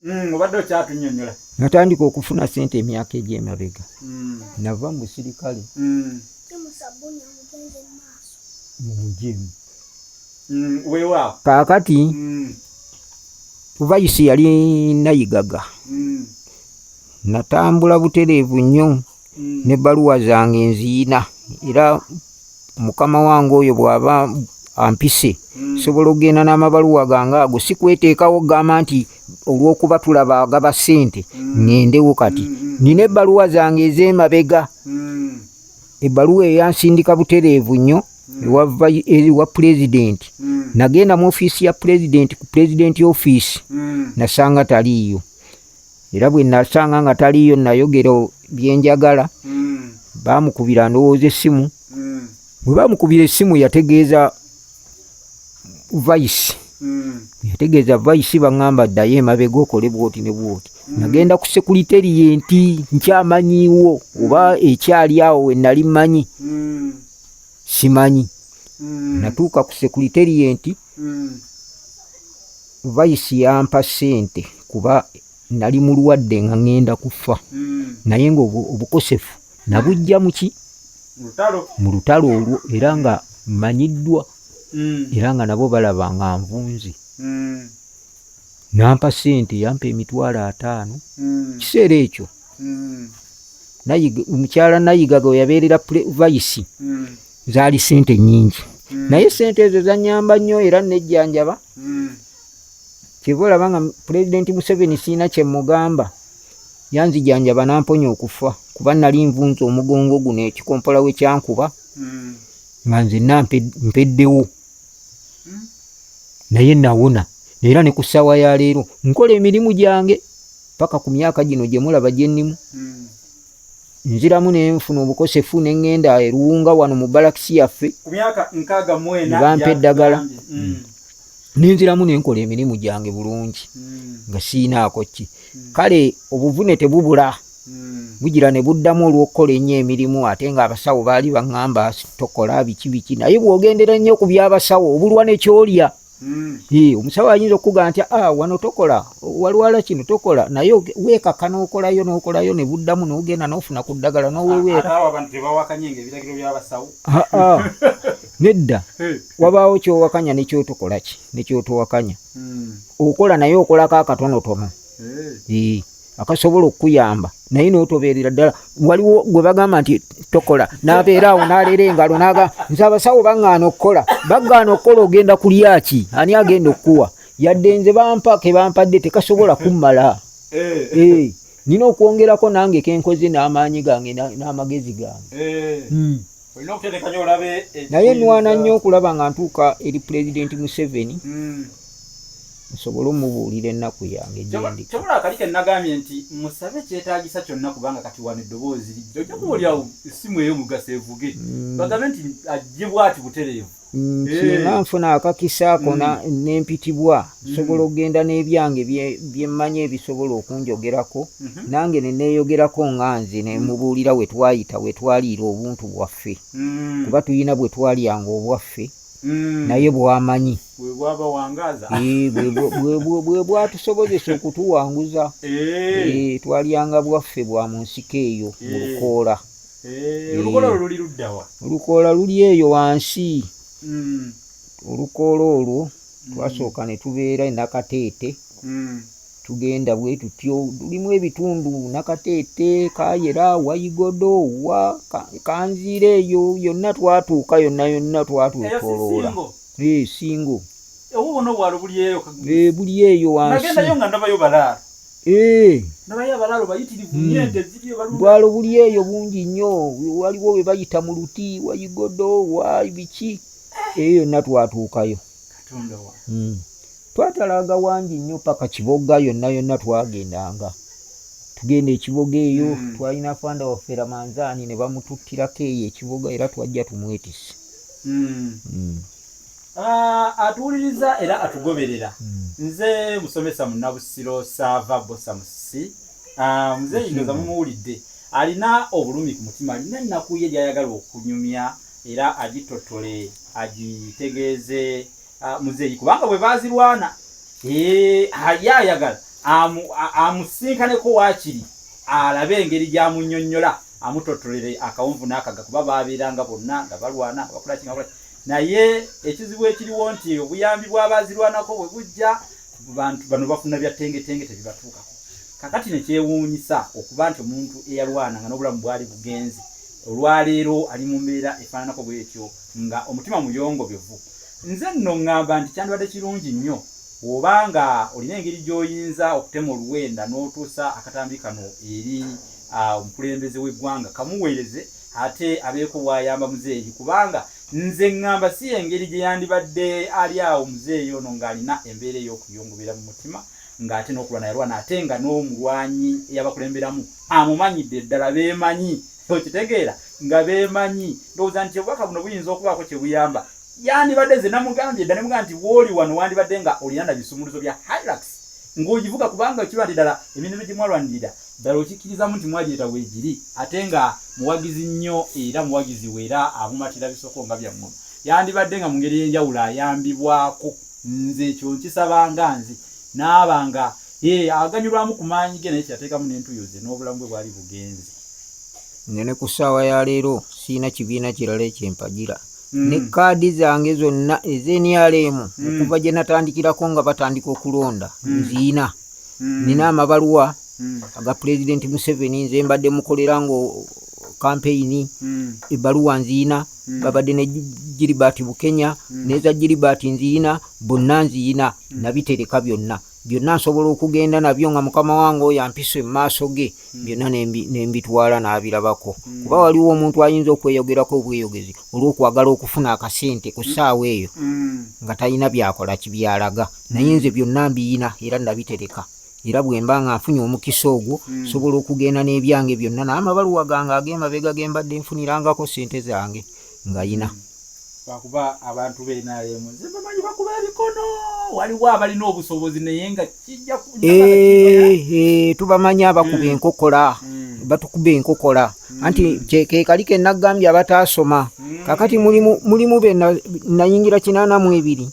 Obadde kyatunyonnyola. Natandika okufuna ssente emyaka egy'emabega. Nava mu sirikale. Mujemu. Weewaawo. Kaakati Vice yali Nayigaga. Natambula butereevu nnyo n'ebbaluwa zange nziina era mukama wange oyo bw'aba ampise sobola okugenda n'amabaluwa gange ago si kweteekawo gamba nti olw'okuba tulaba agaba ssente ŋŋendewo kati. Nina ebbaluwa zange ez'emabega. Ebbaluwa eyansindika butereevu nnyo ewa pulezidenti. Nagenda mu ofiisi ya pulezidenti ku pulezidenti ofiisi nasanga taliiyo. Era bwe nasanga nga taliiyo nayogera byenjagala baamukubira ndowooza essimu. Bwe baamukubira essimu yategeeza Vice. Yategeeza Vice baŋŋamba ddayo emabega okole bwoti ne bwoti. Nagenda ku sekuliterienti nkyamanyiiwo oba ekyali awo we nali mmanyi. Simanyi. Natuuka ku sekuliterienti Vice yampa ssente kuba nali mulwadde nga ŋŋenda kufa. Naye ng'obukosefu nabujja muki? Mu lutalo olwo era nga mmanyiddwa era nga nabo balaba nga nvunzi. Nampa ssente yampa $50,000. Kiseera ekyo mukyala Nayigaga we yabeerera Vice zaali ssente nnyingi. Naye ssente ezo zannyamba nnyo era nejjanjaba. Kyeva olaba nga Pulezidenti Museveni siina kye mmugamba. Yanzijanjaba n'amponya okufa kuba nali nvunza omugongo guno ekikompola we kyankuba nga nzenna mpeddewo. Naye nawona era ne ku ssaawa ya leero nkola emirimu gyange paka ku myaka gino gye mulaba gye nnimu. Nziramu ne nfuna obukosefu ne ŋŋenda eruwunga wano mu balakisi yaffe. Ku myaka 64 ne bampa eddagala. Ninziramu ne nkola emirimu gyange bulungi nga siinaako ki. Kale obuvune tebubula. Bugira ne buddamu olw'okukola ennyo emirimu ate ng'abasawo baali baŋŋamba tokola biki naye bw'ogendera nnyo ku by'abasawo obulwa ne kyolya. Omusawo ayinza okuga nti wano tokola walwala kino tokola naye weekaka n'okolayo ne buddamu n'ogenda n'ofuna ku ddagala n'oweweera. Nedda wabaawo kyowakanya ne kyotokola ki ne kyotowakanya. Okola naye okolako akatonotono akasobola okukuyamba naye n'otobeerera ddala. Waliwo gwe bagamba nti tokola n'abeera awo n'aleera engalo nti abasawo baŋŋaana okukola. Baggaana okukola ogenda kulya ki? Ani agenda okukuwa? Yadde nze bampa ke bampadde tekasobola kummala. Nina okwongerako nange kenkoze n'amaanyi gange n'amagezi gange. Naye nnwana nnyo okulaba nga ntuuka eri Pulezidenti Museveni nsobole omubuulira ennaku yange gyendi. Kyobula akali ke nagambye nti musabe kyetaagisa kyonna kubanga kati wano eddoboozi lijja ojja kuwulirawo essimu eyo mugasa evuge bagambe nti ajje bw'ati butereevu. Singa nfuna akakisaako n'empitibwa nsobola okugenda n'ebyange bye mmanyi ebisobola okunjogerako nange ne neeyogerako nga nze ne mubuulira we twayita we twaliira obuntu bwaffe kuba tulina bwe twalyanga obwaffe naye bw'amanyi bwe bwatusobozesa okutuwanguza. Twalyanga bwaffe bwa mu nsiko eyo mu Lukoola. Olukoola luli eyo wansi. Olukoola olwo twasooka ne tubeera Nakateete. Tugenda bwe tutyo tulimu ebitundu Nakateete, Kayera, Wayigodo, Kanziire eyo yonna twatuuka yonna twatwetoloola. Singo. Obuno bwalo buli eyo. Buli eyo wansi. Nagendayo nga ndabayo balaalo. Nabayo abalaalo bayitirivu nyente ziri balungi. Bwalo buli eyo bungi nnyo. Waliwo we bayita mu Luti, Wayigodo, wa biki. Eyo yonna twatuukayo. Katonda wa. Twatalaga wangi nnyo paka Kiboga yonna twagendanga. Tugenda ekiboga eyo twalina fanda waffe Ramanzaani ne bamututtirako eyo ekiboga era twajja tumwetise. Atuwuliriza era atugoberera. Nze musomesa Munnabusiro Saava Bosa Musisi. Muzeeyi ndoza mumuwulidde. Alina obulumi ku mutima, alina ennaku ye gy'ayagala okunyumya era agitotole agitegeeze muzeeyi kubanga bwe baazirwana ayagala amusinkaneko waakiri alabe engeri gy'amunnyonnyola amutotolere akawunvu n'akaga kuba baabeeranga bonna nga balwana bakola kinga naye ekizibu ekiriwo nti obuyambi bw'abaazirwanako bwe bujja bantu bano bafuna byatengetenge tebibatuukako kakati nekyewuunyisa okuba nti omuntu eyalwana nga n'obulamu bwali bugenzi olwaleero ali mu mbeera efaananako bwetyo nga omutima muyongobevu. Nze nno ŋŋamba nti kyandibadde kirungi nnyo obanga olina engeri gy'oyinza okutema oluwenda n'otuusa akatambi kano eri omukulembeze w'eggwanga kamuweereze ate abeeko bw'ayamba muzeeyi kubanga nze ŋŋamba si engeri gye yandibadde ali awo muzeeyi ono ng'alina embeera ey'okuyongobera mu mutima ng'ate n'okulwana yalwana ate nga n'omulwanyi eyabakulemberamu amumanyidde ddala beemanyi okitegeera nga beemanyi ndowooza nti obubaka buno buyinza okubaako kye buyamba. Yandibadde ze namugambye dda nemugamba nti wooli wano wandibadde nga olina na bisumuluzo bya Hilux ng'ogivuga kubanga okiba nti ddala emirembe gye mwalwanirira ddala okikkirizamu nti mwagireeta weegiri ate nga muwagizi nnyo era muwagizi weera amumatira bisoko nga byammwe. Yandibadde nga mu ngeri y'enjawulo ayambibwako. Nze ekyo nkisabanga nze n'aba nga aganyulwamu ku maanyi ge naye kyateekamu n'entuyo ze n'obulamu bwe bwali bugenzi. Ne ku ssaawa ya leero siina kibiina kirala ekyempagira. Ne kaadi zange zonna ez'NRM okuva gye natandikirako nga batandika okulonda nziina. Nina amabaluwa aga Pulezidenti Museveni nze mbadde mukolera ngo kampeyini ebbaluwa nziina babadde ne Gilbert Bukenya n'eza Gilbert nziina bonna nziina nabitereka byonna nsobola okugenda nabyo nga mukama wange oyo ampise mu maaso ge byonna nembitwala n'abirabako kuba waliwo omuntu ayinza okweyogerako obweyogezi olw'okwagala okufuna akasente ku ssaawa eyo nga talina byakola kibyalaga naye nze byonna mbiyina era nabitereka era bwe mba nga nfunye omukisa ogwo sobola okugenda n'ebyange byonna n'amabaluwa gange ag'emabega ge mbadde nfunirangako ssente zange ngayina. Bakuba abantu b'NRM nze bamanyi bakuba ebikono waliwo abalina obusobozi naye nga kijja tubamanyi abakuba enkokola batukuba enkokola anti ke kali ke nagambye abataasoma kakati mulimu be nayingira 82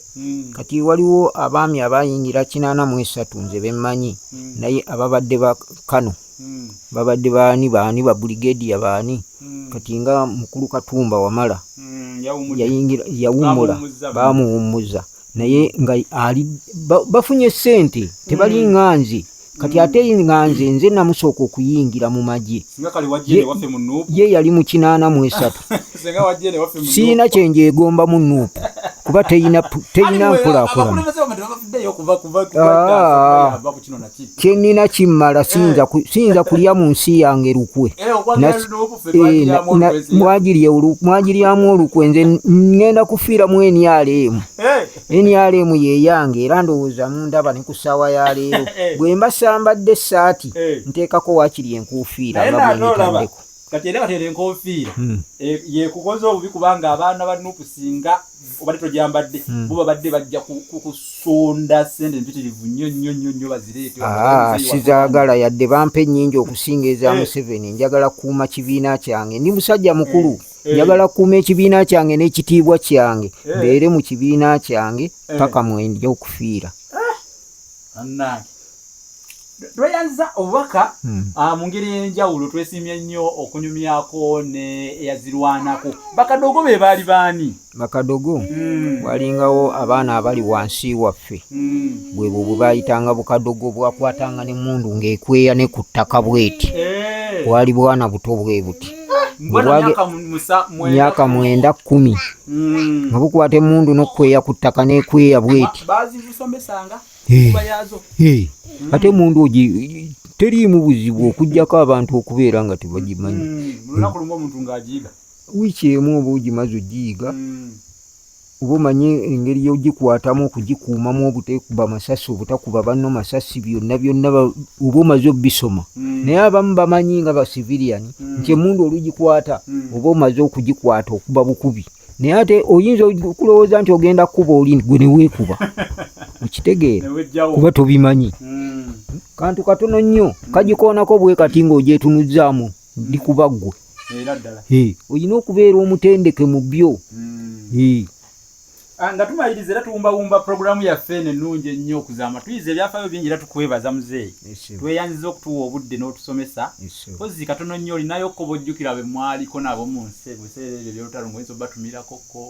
kati waliwo abaami abayingira 83 nze bemmanyi naye ababadde bakano babadde baani ba brigade yabaani kati nga mukulu Katumba Wamala yawumula bamuwummuza naye nga ali bafunye ssente tebali ŋŋanze kati ate ŋŋanze nze namusooka okuyingira mu magye ye yali mu 83 siina kyenjegomba mu Nuupu kuba teyina nkulaakulana kyenina kimmala siyinza kulya mu nsi yange lukwe mwagiryamu olukwe nze ŋŋenda kufiira mu NRM yeyange era ndowooza mundaba ne ku ssaawa ya leero bwe mba sambadde essaati nteekako waakiri enkuufiira nga bwenetandeko kati era batera enkofiira yekukoze obubi kubanga abaana ba Nuupu singa obadde togyambadde bo babadde bajja kukusonda ssente mpitirivu nnyo bazireete. Sizaagala yadde bampa ennyingi okusinga eza Museveni. Njagala kuuma kibiina kyange ndi musajja mukulu njagala kuuma ekibiina kyange n'ekitiibwa kyange mbeere mu kibiina kyange paka mwendya okufiira. Tweyanza obubaka mu ngeri y'enjawulo twesimye nnyo okunyumyako ne eyazirwanako. Bakadogo be baali baani? Bakadogo walingawo abaana abali wansi waffe bwe bwe bayitanga bukadogo bwakwatanga n'emmundu ng'ekweya ne ku ttaka bweti bwali bwana buto bwe buti myaka 9 10 nga bukwata emmundu n'okweya ku ttaka n'ekweya bweti ate mundu ogi teriimu buzibu okujjako abantu okubeera nga tebagimanyi. Wiiki emu oba ogimaze ogiyiga oba omanyi engeri yogikwatamu okugikuumamu obutekuba masasi obutakuba banno masasi byonna oba omaze obisoma naye abamu bamanyi nga basiviliani nti emundu olugikwata oba omaze okugikwata okuba bukubi naye ate oyinza okulowooza nti ogenda kukuba oli gwe ne weekuba okitegeera kuba tobimanyi. Kantu katono nnyo kagikoonako bwe kati ng'ogyetunuzzaamu ndikuba ggwe olina okubeera omutendeke mu byo. nga tumaliriza era tuwumbawumba programu yaffe eno ennungi ennyo okuzaama tuyize ebyafaayo bingi era tukwebaza muzeeyi tweyanziza okutuwa obudde n'otusomesa pozi katono nnyo olinayokko bojjukira be mwaliko nabo mu nsi ebiseera ebyo byolutalo ngoyinza obatumirakokko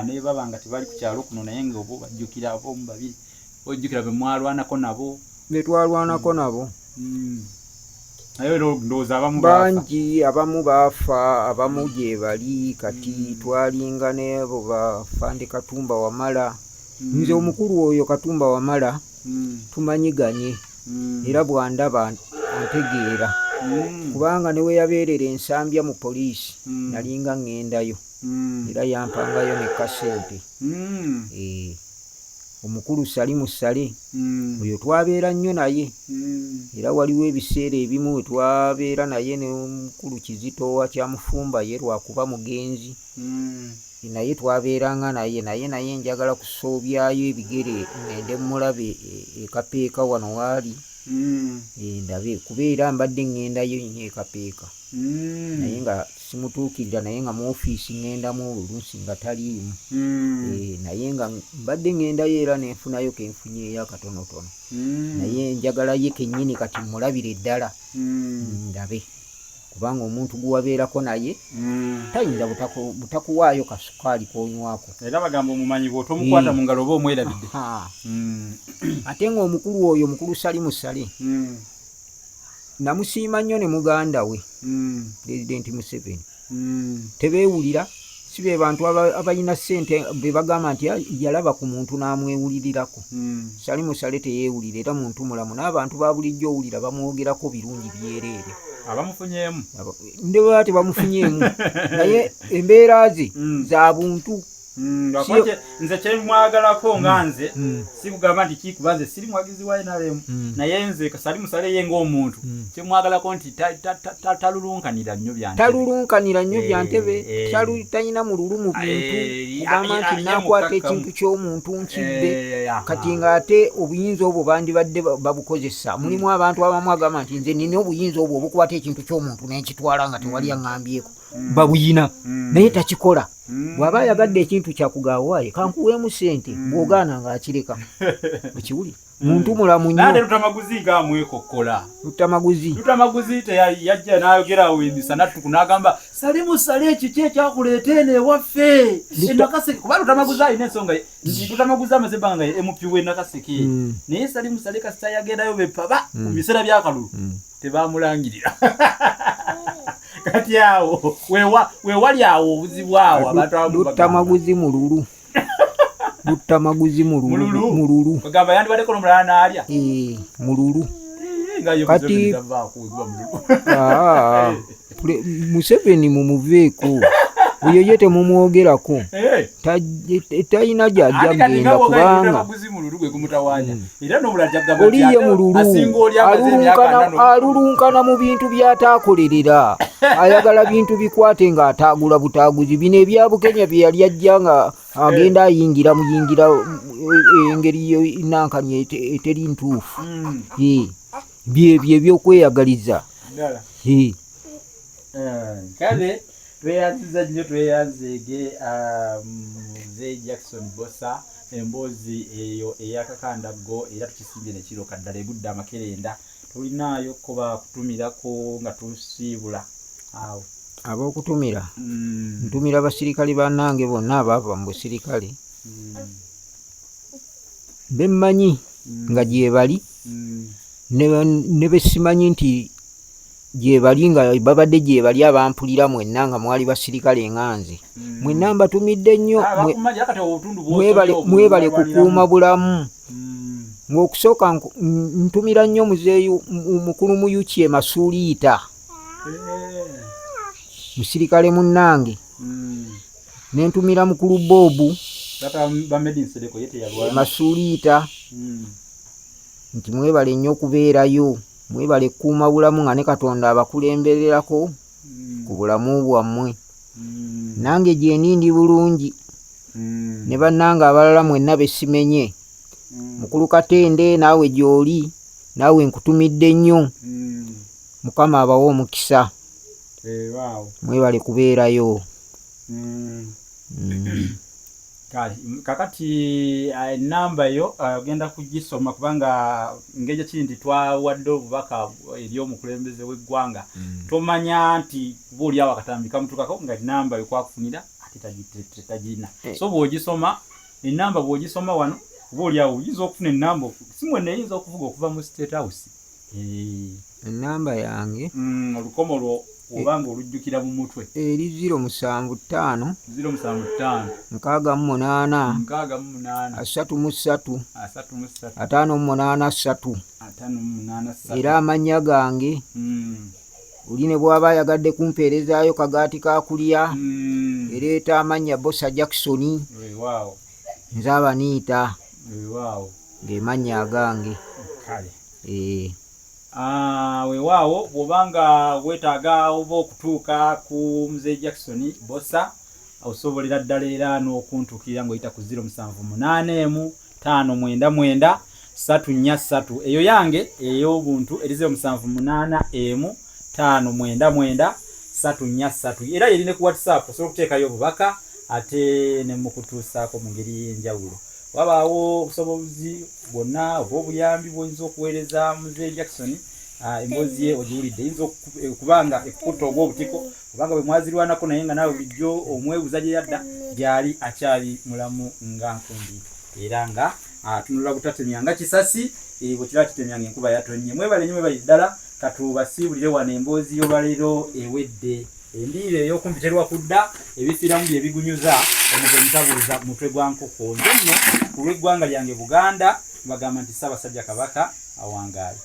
naye baba nga tebali ku kyalo kuno naye nga oba bajjukira abomu babiri ojjukira be mwalwanako nabo betwalwanako nabo naye ndowooza abamu bangi abamu baafa abamu gye bali kati twalinga n'ebo bafande Katumba Wamala nze omukulu oyo Katumba Wamala tumanyiganye era bwandaba antegeera kubanga newe yabeerera ensambya mu poliisi nalinga ŋŋendayo era yampangayo ne kasente omukulu Salimu Sale oyo twabeera nnyo naye era waliwo ebiseera ebimu we twabeera naye n'omukulu Kizito wa Kyamufumba ye lwakuba mugenzi naye twabeeranga naye njagala kusoobyayo ebigere ngende mulabe ekapeeka wano waali ndabe kubeera mbadde ŋŋendayo nnyo ekapeeka naye nga simutuukirira naye nga mu ofiisi ŋŋendamu oluusi nga taliimu naye nga mbadde ŋŋendayo era nenfunayo kenfunyeeyo akatonotono naye njagala ye kennyini kati mulabire ddala ndabe kubanga omuntu guwabeerako naye tayinza butakuwaayo kasukaali konywako era bagamba omumanyi bw'ota omukwata mu ngalo oba omwerabidde ate ng'omukulu oyo omukulu Salimu Sale namusiima nnyo ne muganda we Pulezidenti Museveni tebeewulira si be bantu abalina ssente be bagamba nti yalaba ku muntu n'amwewulirirako Salimu Sale teyeewulira era muntu mulamu n'abantu ba bulijjo owulira bamwogerako birungi byereere abamufunyeemu ndeba tebamufunyeemu naye embeera ze za buntu nze kyemwagalako nga nze sikugamba nti kikuba nze siri mwagizi wa NRM naye nze Salimu Sale ye ng'omuntu kyemwagalako nti talulunkanira nnyo byantebe talina mululu mu bintu kugamba nti nakwata ekintu ky'omuntu nkibbe kati ng'ate obuyinza obwo bandibadde babukozesa mulimu abantu abamu agamba nti nze nina obuyinza obwo obukwata ekintu ky'omuntu nenkitwala nga tewali aŋŋambyeko babuyina naye takikola bw'aba ayagadde ekintu kyakugawaaye kankuweemu ssente bw'ogaana ng'akireka ekiwuli muntu mulamu nnyo nade Lutamaguzi gamwekokkola Lutamaguzi yajja n'ayogerawo emisa nattuku n'agamba Salimu Sale kiki ekyakuleeta eno ewaffe Nakaseke kuba Lutamaguzi alina ensonga nti Lutamaguzi amaze ebbanga nga MP w'e Nakaseke naye Salimu Sale kasita yagendayo bepaba mu biseera by'akalulu tebaamulangirira kati awo wewali awo obuzibu awo Lutamaguzi mululu mululu bagamba yandibadeko n'omulala n'alya mululu kati Museveni mumuveeko oyo ye temumwogerako talina gyajja kugenda kubanga oliye mululu alulunkana mu bintu by'ataakolerera ayagala bintu bikwate ng'ataagula butaaguzi bino ebya Bukenya bye yali ajja nga agenda ayingira engeri nankani eteri ntuufu byebyo ebyokweyagaliza kale tweyanziza nnyo tweyanzeege Mzee Jackson Bosa emboozi eyo eyakakandaggo era tukisimbye nekiro kaddala egudde amakerenda tulinaayo kuba kutumirako nga tusiibula awo ab'okutumira ntumira basirikale bannange bonna abaava mu busirikale bemmanyi nga gyebali ne besimanyi nti gyebali nga babadde gyebali abampulira mwenna nga mwali basirikale enganze mwenna mbatumidde nnyo mwebale kukuuma bulamu ng'okusooka ntumira nnyo muzeeyu mukulu mu UKA Masuuliita musirikale munnange nentumira mukulu Bobu Masuuliita nti mwebale nnyo okubeerayo mwebale kukuuma bulamu nga ne Katonda abakulembererako ku bulamu bwammwe nange gyenindi bulungi ne bannange abalala mwenna besimenye mukulu Katende naawe gy'oli naawe nkutumidde nnyo Mukama abawe omukisa mwebale kubeerayo kale kakati enamba yo ogenda kugisoma kubanga ngeje kindi twawadde obubaka eri omukulembeze w'eggwanga tomanya nti buli awo akatambika mutukako nga enamba yo kwakufunira ate tagirina so bw'ogisoma enamba bw'ogisoma wano buli awo oyinza okufuna enamba simu eyinza okuvuga okuva mu State House enamba yange olukomo lwo obanga olujjukira mu mutwe eri 075 075 68 33 583 era amanya gange oli ne bw'aba ayagadde kumpeerezaayo kagaati kakulya ereeta amanya Bosa Jackson nze abaniita ng'emanya agange weewaawo bw'obanga weetaaga oba okutuuka ku Mzee Jackson Bosa osobolera ddala era n'okuntuukirira ng'oyita ku 078 599 343 eyo yange ey'obuntu eri 078 599 343 era yeri ne ku WhatsApp osobola okuteekayo obubaka ate ne mukutuusaako mu ngeri y'enjawulo. Wabaawo obusobozi bwonna oba obuyambi bw'oyinza okuweereza Mzee Jackson emboozi ye ogiwulidde eyinza okubanga ekukutta ogw'obutiko kubanga bwe mwazirwanako naye nga nawe bulijjo omwebuuza gye yadda gyali akyali mulamu nga nkundi era nga tunula butatemya nga kisasi bwe kiraba kitemyanga enkuba yatonnye. Mwebale nnyo mwebale ddala katubasiibulire wano emboozi y'olwaleero ewedde endiiro ey'okumpi terwa kudda ebifiiramu bye bigunyuza omugenyi tabuuza mutwe gwa nkoko nno ku lw'eggwanga lyange Buganda bagamba nti Ssaabasajja Kabaka awangaale.